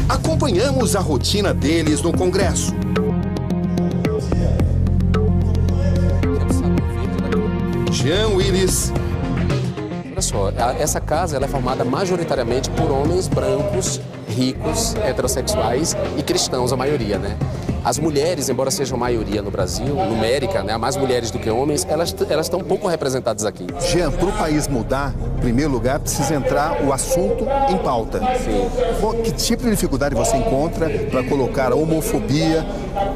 Acompanhamos a rotina deles no Congresso. Jean Willis. Olha só, essa casa ela é formada majoritariamente por homens brancos, ricos, heterossexuais e cristãos, a maioria, né? As mulheres, embora sejam maioria no Brasil, numérica, né, mais mulheres do que homens, elas estão pouco representadas aqui. Jean, para o país mudar, em primeiro lugar, precisa entrar o assunto em pauta. Sim. Que tipo de dificuldade você encontra para colocar a homofobia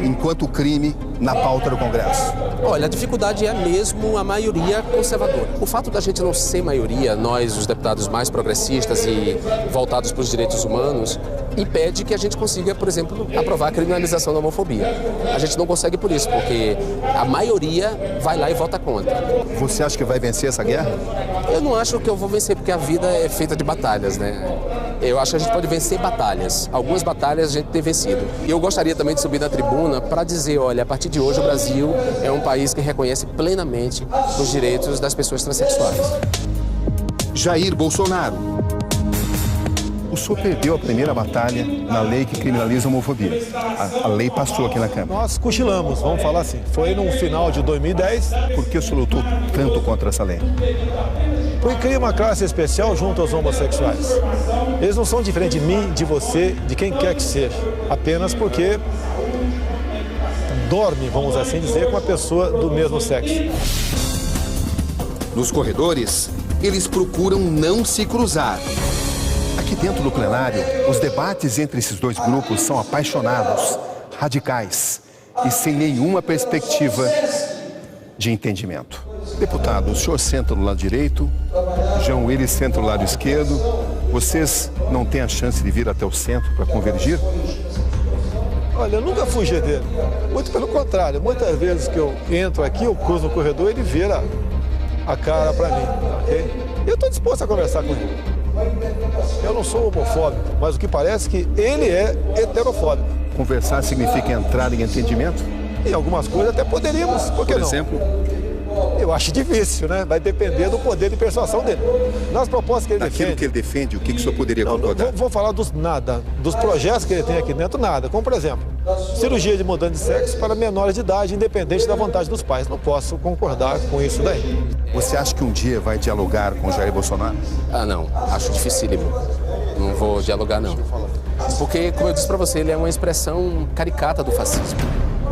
enquanto crime na pauta do Congresso? Olha, a dificuldade é mesmo a maioria conservadora. O fato da gente não ser maioria, nós, os deputados mais progressistas e voltados para os direitos humanos, impede que a gente consiga, por exemplo, aprovar a criminalização da homofobia. A gente não consegue por isso, porque a maioria vai lá e vota contra. Você acha que vai vencer essa guerra? Eu não acho que eu vou vencer, porque a vida é feita de batalhas, né? Eu acho que a gente pode vencer batalhas. Algumas batalhas a gente tem vencido. E eu gostaria também de subir na tribuna para dizer, olha, a partir de hoje o Brasil é um país que reconhece plenamente os direitos das pessoas transexuais. Jair Bolsonaro. O senhor perdeu a primeira batalha na lei que criminaliza a homofobia. A lei passou aqui na Câmara. Nós cochilamos, vamos falar assim. Foi no final de 2010. Por que o senhor lutou tanto contra essa lei? Porque cria uma classe especial junto aos homossexuais. Eles não são diferentes de mim, de você, de quem quer que seja. Apenas porque dorme, vamos assim dizer, com a pessoa do mesmo sexo. Nos corredores, eles procuram não se cruzar. Aqui dentro do plenário, os debates entre esses dois grupos são apaixonados, radicais e sem nenhuma perspectiva de entendimento. Deputado, o senhor senta do lado direito, Jean Willis senta do lado esquerdo. Vocês não têm a chance de vir até o centro para convergir? Olha, eu nunca fugi dele. Muito pelo contrário. Muitas vezes que eu entro aqui, eu cruzo no corredor, ele vira a cara para mim, ok? E eu estou disposto a conversar com ele. Eu não sou homofóbico, mas o que parece é que ele é heterofóbico. Conversar significa entrar em entendimento? Em algumas coisas até poderíamos, por que não? Por exemplo? Eu acho difícil, né? Vai depender do poder de persuasão dele. Nas propostas que ele Daquilo defende... que ele defende, o que o senhor poderia concordar? Vou falar dos nada, dos projetos que ele tem aqui dentro, nada. Como, por exemplo, cirurgia de mudança de sexo para menores de idade, independente da vontade dos pais. Não posso concordar com isso daí. Você acha que um dia vai dialogar com Jair Bolsonaro? Ah, não. Acho dificílimo. Não vou dialogar, não. Porque, como eu disse para você, ele é uma expressão caricata do fascismo.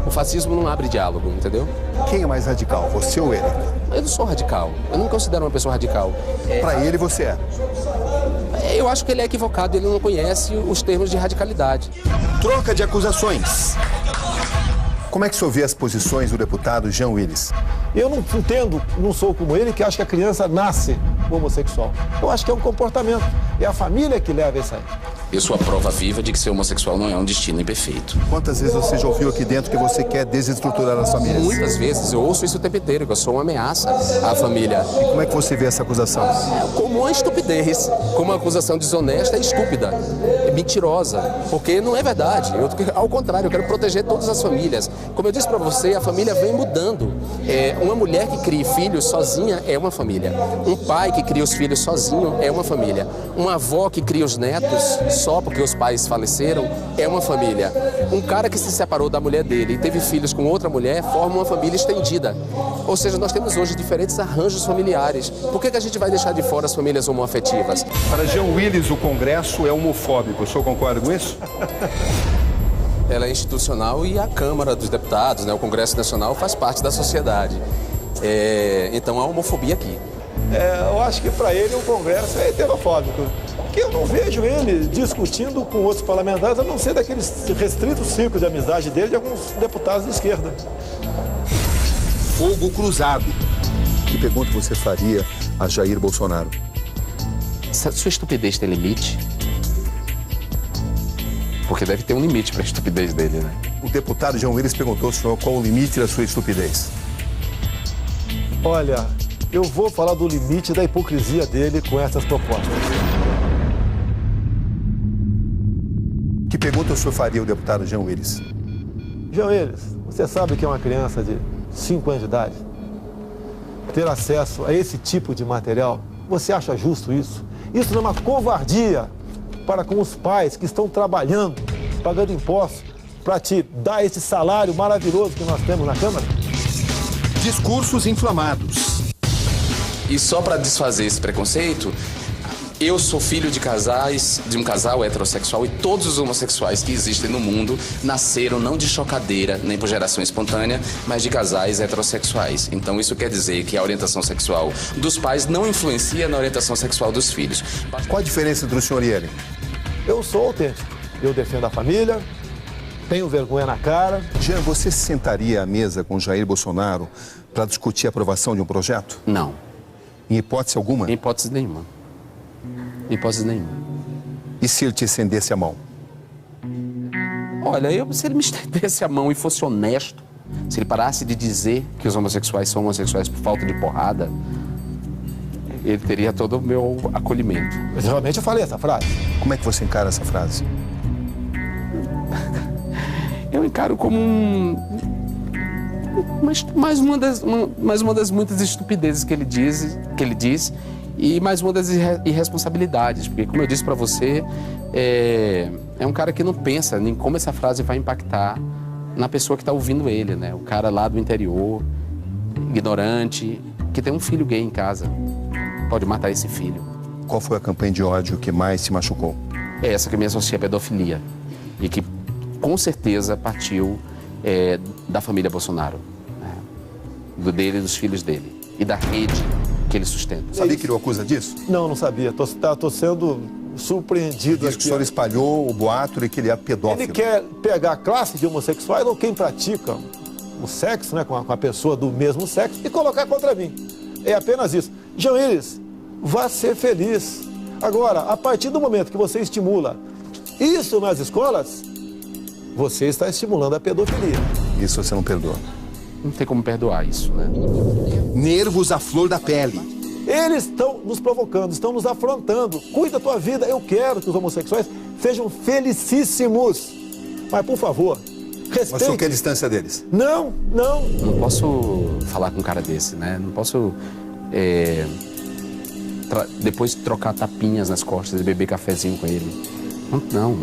O fascismo não abre diálogo, entendeu? Quem é mais radical, você ou ele? Eu não sou radical. Eu não me considero uma pessoa radical. Para ele, você é. Eu acho que ele é equivocado, ele não conhece os termos de radicalidade. Troca de acusações. Como é que o senhor vê as posições do deputado Jean Willis? Eu não entendo, não sou como ele, que acha que a criança nasce homossexual. Eu acho que é um comportamento. É a família que leva isso aí. Eu sou a prova viva de que ser homossexual não é um destino imperfeito. Quantas vezes você já ouviu aqui dentro que você quer desestruturar as famílias? Muitas vezes, eu ouço isso o tempo inteiro, que eu sou uma ameaça à família. E como é que você vê essa acusação? Como uma estupidez, como uma acusação desonesta e estúpida, mentirosa, porque não é verdade. Ao contrário, eu quero proteger todas as famílias. Como eu disse para você, a família vem mudando. Uma mulher que cria filhos sozinha é uma família. Um pai que cria os filhos sozinho é uma família. Uma avó que cria os netos só porque os pais faleceram é uma família. Um cara que se separou da mulher dele e teve filhos com outra mulher forma uma família estendida. Ou seja, nós temos hoje diferentes arranjos familiares. Por que a gente vai deixar de fora as famílias homoafetivas? Para Jean Willis, o Congresso é homofóbico. O senhor concorda com isso? Ela é institucional e a Câmara dos Deputados, né, o Congresso Nacional, faz parte da sociedade. Então há homofobia aqui. Eu acho que para ele o Congresso é heterofóbico. Porque eu não vejo ele discutindo com outros parlamentares, a não ser daqueles restritos círculos de amizade dele de alguns deputados de esquerda. Fogo cruzado. Que pergunta você faria a Jair Bolsonaro? Sua estupidez tem limite? Porque deve ter um limite para a estupidez dele, né? O deputado Jean Willis perguntou ao senhor qual o limite da sua estupidez. Olha, eu vou falar do limite da hipocrisia dele com essas propostas. Que pergunta o senhor faria ao deputado Jean Willis? Jean Willis, você sabe que é uma criança de 5 anos de idade ter acesso a esse tipo de material? Você acha justo isso? Isso não é uma covardia para com os pais que estão trabalhando, pagando impostos, para te dar esse salário maravilhoso que nós temos na Câmara? Discursos inflamados. E só para desfazer esse preconceito, eu sou filho de um casal heterossexual, e todos os homossexuais que existem no mundo nasceram não de chocadeira nem por geração espontânea, mas de casais heterossexuais. Então isso quer dizer que a orientação sexual dos pais não influencia na orientação sexual dos filhos. Qual a diferença entre o senhor e ele? Eu sou autêntico. Eu defendo a família, tenho vergonha na cara. Jean, você se sentaria à mesa com Jair Bolsonaro para discutir a aprovação de um projeto? Não, Em hipótese alguma? em hipótese nenhuma. Em hipótese nenhuma. E se ele te estendesse a mão? Olha, se ele me estendesse a mão e fosse honesto, se ele parasse de dizer que os homossexuais são homossexuais por falta de porrada, ele teria todo o meu acolhimento. Mas realmente eu falei essa frase. Como é que você encara essa frase? Eu encaro como mais uma das muitas estupidezes que ele diz e mais uma das irresponsabilidades, porque, como eu disse para você, é um cara que não pensa em como essa frase vai impactar na pessoa que está ouvindo ele, né? O cara lá do interior, ignorante, que tem um filho gay em casa, pode matar esse filho. Qual foi a campanha de ódio que mais te machucou? É essa que me associa à pedofilia e que, com certeza, partiu da família Bolsonaro, né? Dele e dos filhos dele e da rede que ele sustenta. Sabia que ele o acusa disso? Não sabia. Tô sendo surpreendido Diz que o senhor espalhou o boato de que ele é pedófilo. Ele quer pegar a classe de homossexuais ou quem pratica o sexo, né, com a pessoa do mesmo sexo, e colocar contra mim. É apenas isso. Jean Willis, vá ser feliz. Agora, a partir do momento que você estimula isso nas escolas, você está estimulando a pedofilia. Isso você não perdoa. Não tem como perdoar isso, né? Nervos à flor da pele. Eles estão nos provocando, estão nos afrontando. Cuida da tua vida. Eu quero que os homossexuais sejam felicíssimos. Mas, por favor, respeite. Mas o senhor quer a distância deles? Não. Não posso falar com um cara desse, né? Não posso depois trocar tapinhas nas costas e beber cafezinho com ele. Não,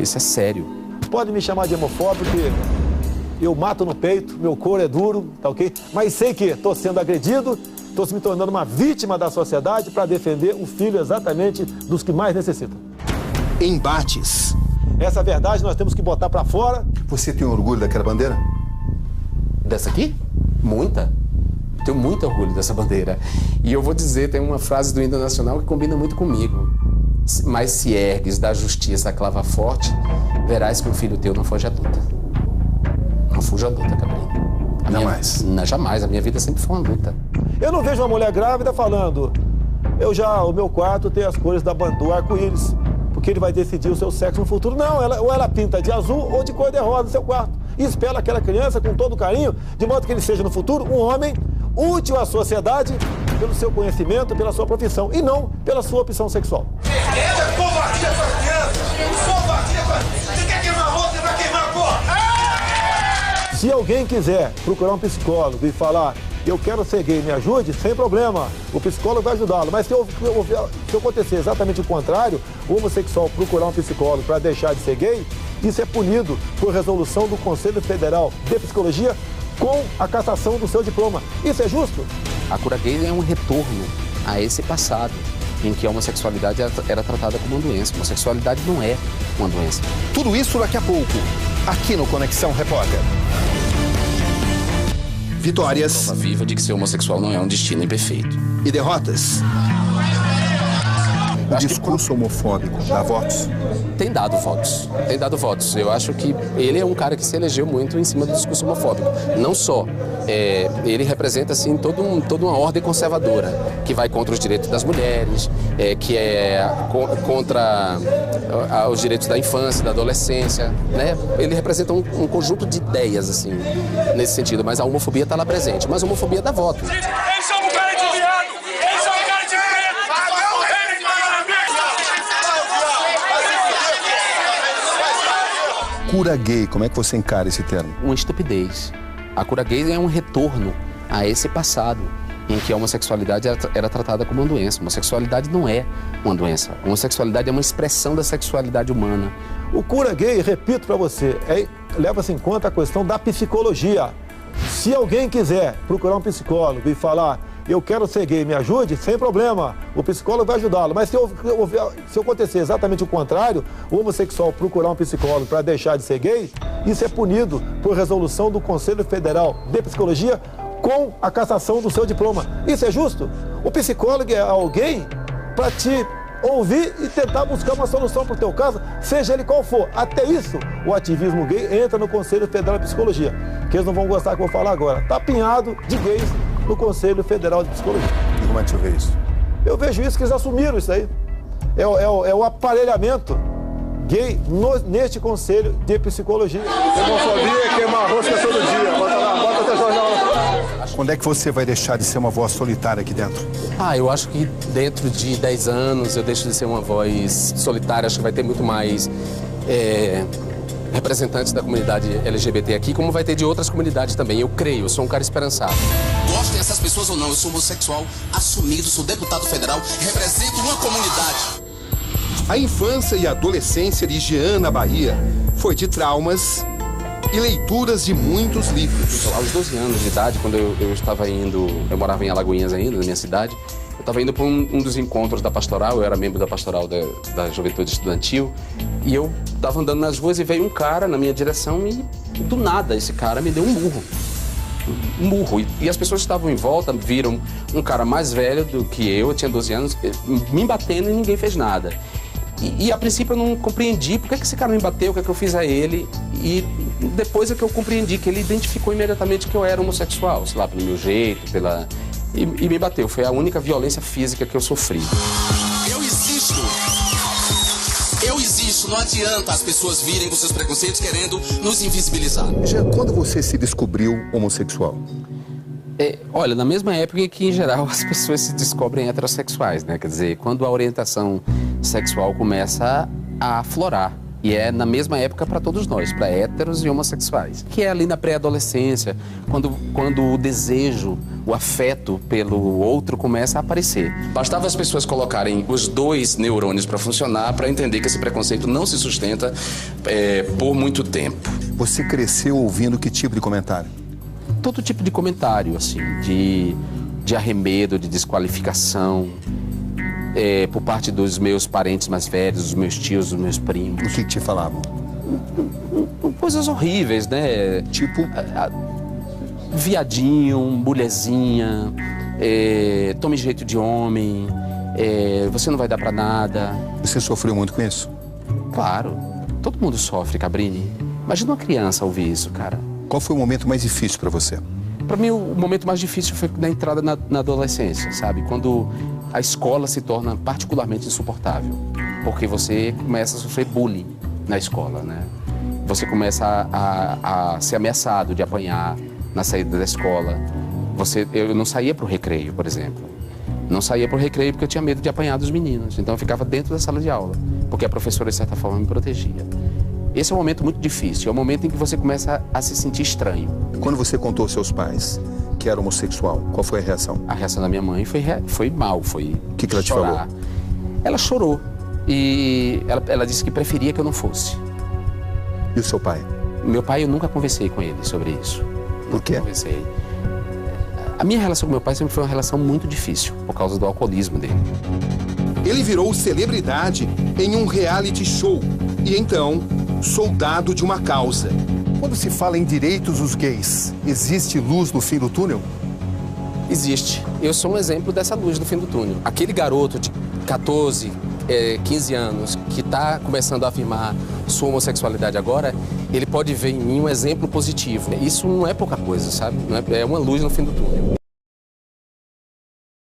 isso é sério. Pode me chamar de homofóbico, porque eu mato no peito, meu couro é duro, tá ok? Mas sei que estou sendo agredido, estou me tornando uma vítima da sociedade para defender o filho exatamente dos que mais necessitam. Embates. Essa verdade nós temos que botar para fora. Você tem orgulho daquela bandeira? Dessa aqui? Muita. Tenho muito orgulho dessa bandeira. E eu vou dizer, tem uma frase do hino nacional que combina muito comigo. Mas se ergues da justiça a clava forte, verás que o filho teu não foge à luta. Não fuja à luta, Cabrinho. Jamais. Não, jamais. A minha vida sempre foi uma luta. Eu não vejo uma mulher grávida falando, o meu quarto tem as cores do arco-íris, porque ele vai decidir o seu sexo no futuro. Não, ou ela pinta de azul ou de cor-de-rosa no seu quarto. E espera aquela criança com todo carinho, de modo que ele seja no futuro um homem útil à sociedade pelo seu conhecimento, pela sua profissão, e não pela sua opção sexual. É covardia com as crianças! Covardia com as... Você quer queimar a roupa, você vai queimar a cor! Se alguém quiser procurar um psicólogo e falar, eu quero ser gay, me ajude, sem problema, o psicólogo vai ajudá-lo. Mas se acontecer exatamente o contrário, o homossexual procurar um psicólogo para deixar de ser gay, isso é punido por resolução do Conselho Federal de Psicologia com a cassação do seu diploma. Isso é justo? A cura gay é um retorno a esse passado, em que a homossexualidade era tratada como uma doença. A homossexualidade não é uma doença. Tudo isso daqui a pouco, aqui no Conexão Repórter. Vitórias Prova viva de que ser homossexual não é um destino imperfeito. e derrotas. O discurso homofóbico dá votos? Tem dado votos. Tem dado votos. Eu acho que ele é um cara que se elegeu muito em cima do discurso homofóbico. Não só. Ele representa, assim, toda uma ordem conservadora, que vai contra os direitos das mulheres, que é contra os direitos da infância, da adolescência, né? Ele representa um conjunto de ideias, assim, nesse sentido. Mas a homofobia está lá presente. Mas a homofobia dá voto. Eles chamam o cara de viado! Eles chamam o cara de preto! Cura gay, como é que você encara esse termo? Uma estupidez. A cura gay é um retorno a esse passado, em que a homossexualidade era tratada como uma doença. A homossexualidade não é uma doença. A homossexualidade é uma expressão da sexualidade humana. O cura gay, repito para você, leva-se em conta a questão da psicologia. Se alguém quiser procurar um psicólogo e falar, eu quero ser gay, me ajude, sem problema, o psicólogo vai ajudá-lo. Mas se acontecer exatamente o contrário, o homossexual procurar um psicólogo para deixar de ser gay, isso é punido por resolução do Conselho Federal de Psicologia com a cassação do seu diploma. Isso é justo? O psicólogo é alguém para te ouvir e tentar buscar uma solução para o teu caso, seja ele qual for. Até isso, o ativismo gay entra no Conselho Federal de Psicologia, que eles não vão gostar que eu vou falar agora. Tá apinhado de gays no Conselho Federal de Psicologia. E como é que você vê isso? Eu vejo isso, que eles assumiram isso aí. É o aparelhamento gay neste Conselho de Psicologia. Homofobia, queimar rosca todo dia. Bota lá, bota teu jornal. Quando é que você vai deixar de ser uma voz solitária aqui dentro? Eu acho que dentro de 10 anos eu deixo de ser uma voz solitária. Acho que vai ter muito mais representantes da comunidade LGBT aqui, como vai ter de outras comunidades também. Eu creio, eu sou um cara esperançado. Gostem essas pessoas ou não, eu sou homossexual assumido, sou deputado federal, represento uma comunidade. A infância e adolescência de Jean na Bahia foi de traumas e leituras de muitos livros. Aos 12 anos de idade, quando eu estava indo, eu morava em Alagoinhas ainda, na minha cidade, eu estava indo para um dos encontros da pastoral, eu era membro da pastoral da Juventude Estudantil, e eu estava andando nas ruas e veio um cara na minha direção e, do nada, esse cara me deu um murro. Um murro. E as pessoas que estavam em volta viram um cara mais velho do que eu tinha 12 anos, me batendo e ninguém fez nada. E a princípio eu não compreendi por que esse cara me bateu, o que eu fiz a ele. E depois é que eu compreendi que ele identificou imediatamente que eu era homossexual, sei lá, pelo meu jeito, e me bateu. Foi a única violência física que eu sofri. Eu existo, não adianta as pessoas virem com seus preconceitos querendo nos invisibilizar. Já quando você se descobriu homossexual? Olha, na mesma época em que, em geral, as pessoas se descobrem heterossexuais, né? Quer dizer, quando a orientação sexual começa a aflorar. E é na mesma época para todos nós, para héteros e homossexuais. Que é ali na pré-adolescência, quando o desejo, o afeto pelo outro começa a aparecer. Bastava as pessoas colocarem os dois neurônios para funcionar para entender que esse preconceito não se sustenta por muito tempo. Você cresceu ouvindo que tipo de comentário? Todo tipo de comentário, assim, de arremedo, de desqualificação, por parte dos meus parentes mais velhos, dos meus tios, dos meus primos. O que te falavam? Coisas horríveis, né? Tipo? Viadinho, mulherzinha, tome jeito de homem, você não vai dar pra nada. Você sofreu muito com isso? Claro, todo mundo sofre, Cabrini. Imagina uma criança ouvir isso, cara. Qual foi o momento mais difícil para você? Para mim, o momento mais difícil foi na entrada na adolescência, sabe? Quando a escola se torna particularmente insuportável. Porque você começa a sofrer bullying na escola, né? Você começa a ser ameaçado de apanhar na saída da escola. Eu não saía para o recreio, por exemplo. Não saía para o recreio porque eu tinha medo de apanhar dos meninos. Então eu ficava dentro da sala de aula, porque a professora, de certa forma, me protegia. Esse é um momento muito difícil, é o momento em que você começa a se sentir estranho. Quando você contou aos seus pais que era homossexual, qual foi a reação? A reação da minha mãe foi mal, foi O que ela te chorar. falou? Ela chorou e ela disse que preferia que eu não fosse. E o seu pai? Meu pai, eu nunca conversei com ele sobre isso. Por quê? Nunca conversei. A minha relação com meu pai sempre foi uma relação muito difícil, por causa do alcoolismo dele. Ele virou celebridade em um reality show e então soldado de uma causa. Quando se fala em direitos dos gays, existe luz no fim do túnel? Existe. Eu sou um exemplo dessa luz no fim do túnel. Aquele garoto de 14, 15 anos que está começando a afirmar sua homossexualidade agora, ele pode ver em mim um exemplo positivo. Isso não é pouca coisa, sabe? É uma luz no fim do túnel.